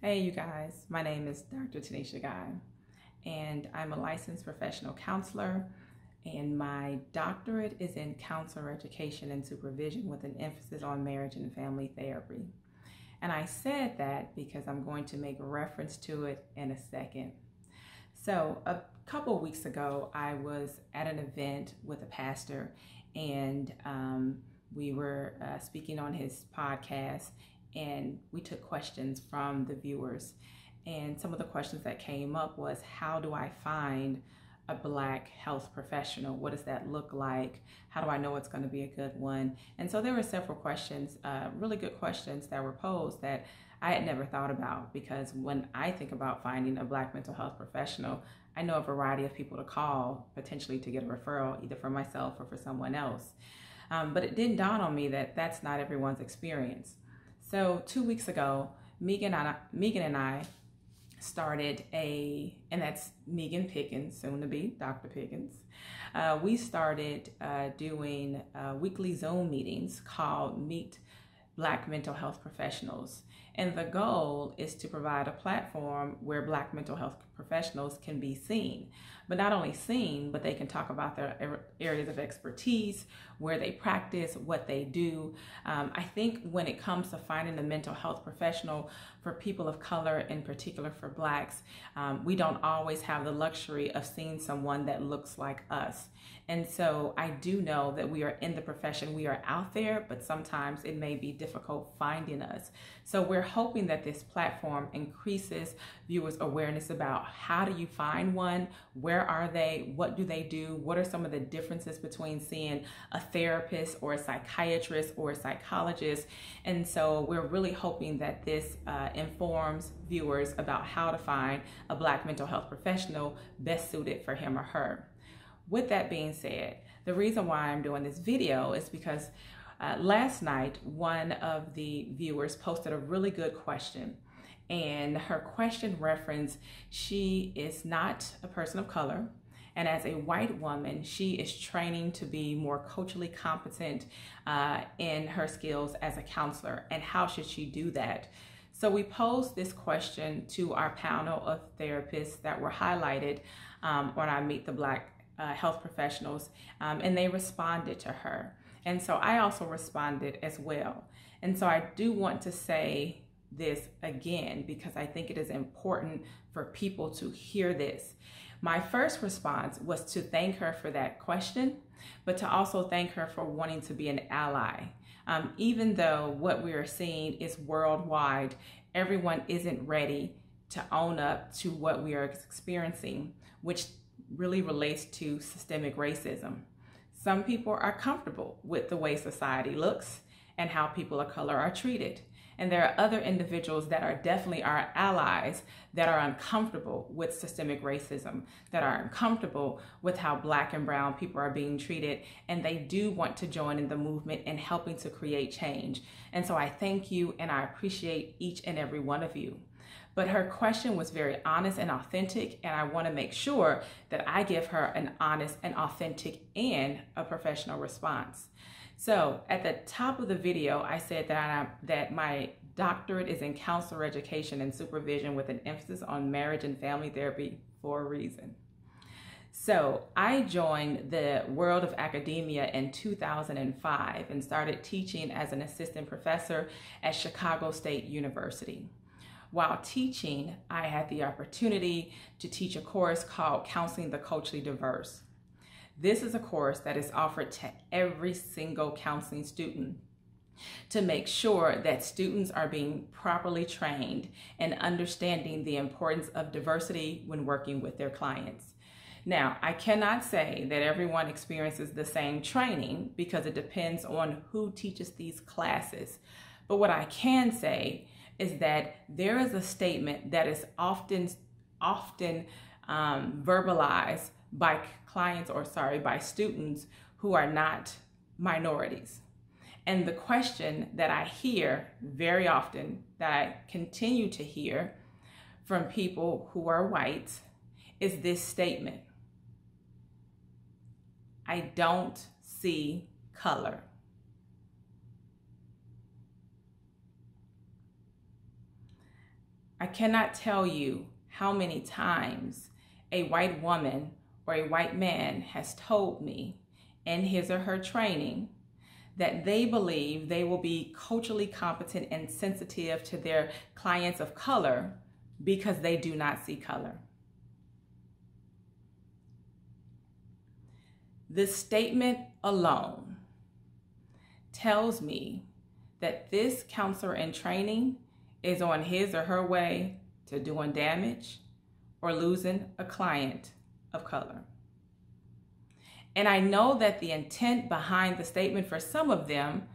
Hey, you guys, my name is Dr. Tanisha Guy, and I'm a licensed professional counselor, and my doctorate is in counselor education and supervision with an emphasis on marriage and family therapy. And I said that because I'm going to make a reference to it in a second. So a couple of weeks ago, I was at an event with a pastor, and we were speaking on his podcast, and we took questions from the viewers. And some of the questions that came up was, how do I find a Black health professional? What does that look like? How do I know it's going to be a good one? And so there were several questions, really good questions that were posed that I had never thought about, because when I think about finding a Black mental health professional, I know a variety of people to call, potentially to get a referral, either for myself or for someone else. But it didn't dawn on me that that's not everyone's experience. So 2 weeks ago, Megan and I started and that's Megan Pickens, soon to be Dr. Pickens. We started doing weekly Zoom meetings called Meet Black Mental Health Professionals. And the goal is to provide a platform where Black mental health professionals can be seen, but not only seen, but they can talk about their areas of expertise, where they practice, what they do. I think when it comes to finding a mental health professional for people of color, in particular for Blacks, we don't always have the luxury of seeing someone that looks like us. And so I do know that we are in the profession, we are out there, but sometimes it may be difficult finding us. So we're hoping that this platform increases viewers' awareness about how do you find one, where are they, what do they do, what are some of the differences between seeing a therapist or a psychiatrist or a psychologist. And so we're really hoping that this informs viewers about how to find a Black mental health professional best suited for him or her. With that being said, the reason why I'm doing this video is because last night, one of the viewers posted a really good question, and her question referenced, she is not a person of color, and as a white woman, she is training to be more culturally competent in her skills as a counselor, and how should she do that? So we posed this question to our panel of therapists that were highlighted on our Meet the Black health professionals, and they responded to her. And so I also responded as well. And so I do want to say this again, because I think it is important for people to hear this. My first response was to thank her for that question, but to also thank her for wanting to be an ally. Even though what we are seeing is worldwide, everyone isn't ready to own up to what we are experiencing, which really relates to systemic racism. Some people are comfortable with the way society looks and how people of color are treated. And there are other individuals that are definitely our allies that are uncomfortable with systemic racism, that are uncomfortable with how Black and brown people are being treated, and they do want to join in the movement and helping to create change. And so I thank you, and I appreciate each and every one of you. But her question was very honest and authentic, and I want to make sure that I give her an honest and authentic and a professional response. So at the top of the video, I said that my doctorate is in counselor education and supervision with an emphasis on marriage and family therapy for a reason. So I joined the world of academia in 2005 and started teaching as an assistant professor at Chicago State University. While teaching, I had the opportunity to teach a course called Counseling the Culturally Diverse. This is a course that is offered to every single counseling student to make sure that students are being properly trained and understanding the importance of diversity when working with their clients. Now, I cannot say that everyone experiences the same training because it depends on who teaches these classes. But what I can say is that there is a statement that is often verbalized by by students who are not minorities. And the question that I hear very often, that I continue to hear from people who are white, is this statement: I don't see color. I cannot tell you how many times a white woman or a white man has told me in his or her training that they believe they will be culturally competent and sensitive to their clients of color because they do not see color. This statement alone tells me that this counselor in training is on his or her way to doing damage or losing a client of color. And I know that the intent behind the statement for some of them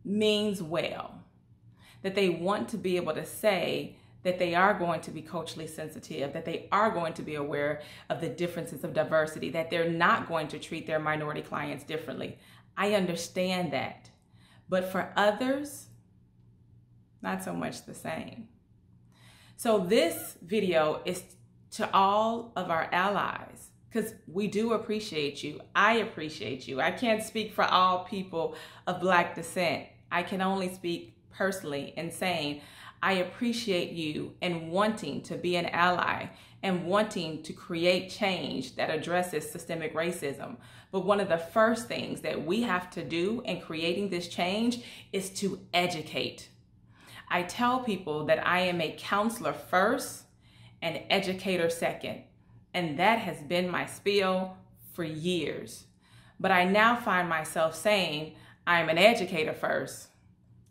means well, that they want to be able to say that they are going to be culturally sensitive, that they are going to be aware of the differences of diversity, that they're not going to treat their minority clients differently. I understand that. But for others, not so much the same. So this video is to all of our allies, because we do appreciate you. I appreciate you. I can't speak for all people of Black descent. I can only speak personally in saying I appreciate you and wanting to be an ally and wanting to create change that addresses systemic racism. But one of the first things that we have to do in creating this change is to educate. I tell people that I am a counselor first and educator second. And that has been my spiel for years. But I now find myself saying I'm an educator first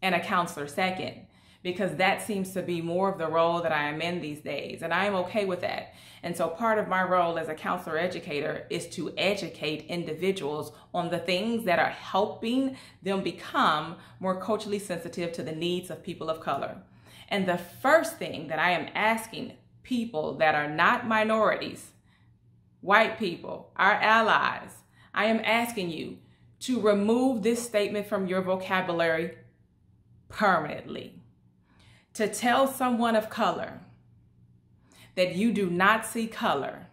and a counselor second, because that seems to be more of the role that I am in these days. And I am okay with that. And so part of my role as a counselor educator is to educate individuals on the things that are helping them become more culturally sensitive to the needs of people of color. And the first thing that I am asking people that are not minorities, white people, our allies, I am asking you to remove this statement from your vocabulary permanently. To tell someone of color that you do not see color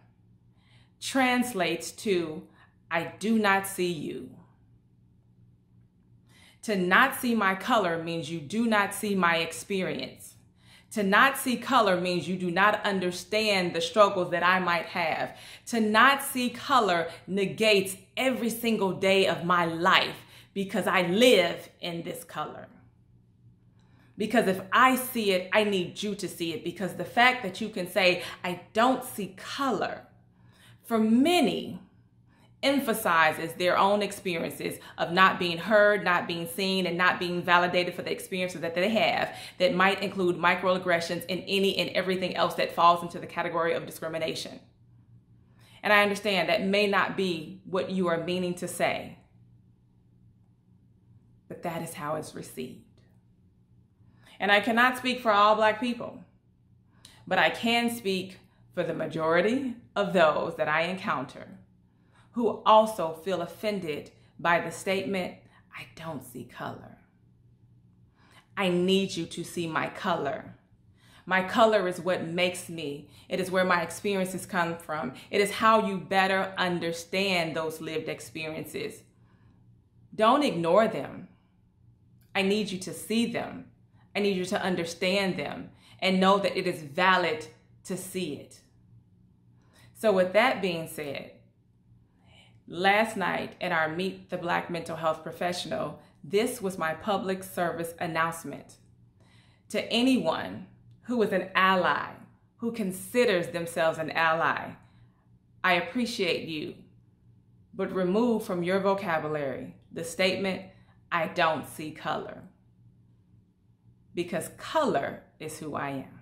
translates to, I do not see you. To not see my color means you do not see my experience. To not see color means you do not understand the struggles that I might have. To not see color negates every single day of my life because I live in this color. Because if I see it, I need you to see it, because the fact that you can say, I don't see color, for many, emphasizes their own experiences of not being heard, not being seen, and not being validated for the experiences that they have that might include microaggressions and any and everything else that falls into the category of discrimination. And I understand that may not be what you are meaning to say, but that is how it's received. And I cannot speak for all Black people, but I can speak for the majority of those that I encounter who also feel offended by the statement, I don't see color. I need you to see my color. My color is what makes me. It is where my experiences come from. It is how you better understand those lived experiences. Don't ignore them. I need you to see them. I need you to understand them and know that it is valid to see it. So with that being said, last night at our Meet the Black Mental Health Professional, this was my public service announcement to anyone who is an ally, who considers themselves an ally. I appreciate you, but remove from your vocabulary the statement, I don't see color. Because color is who I am.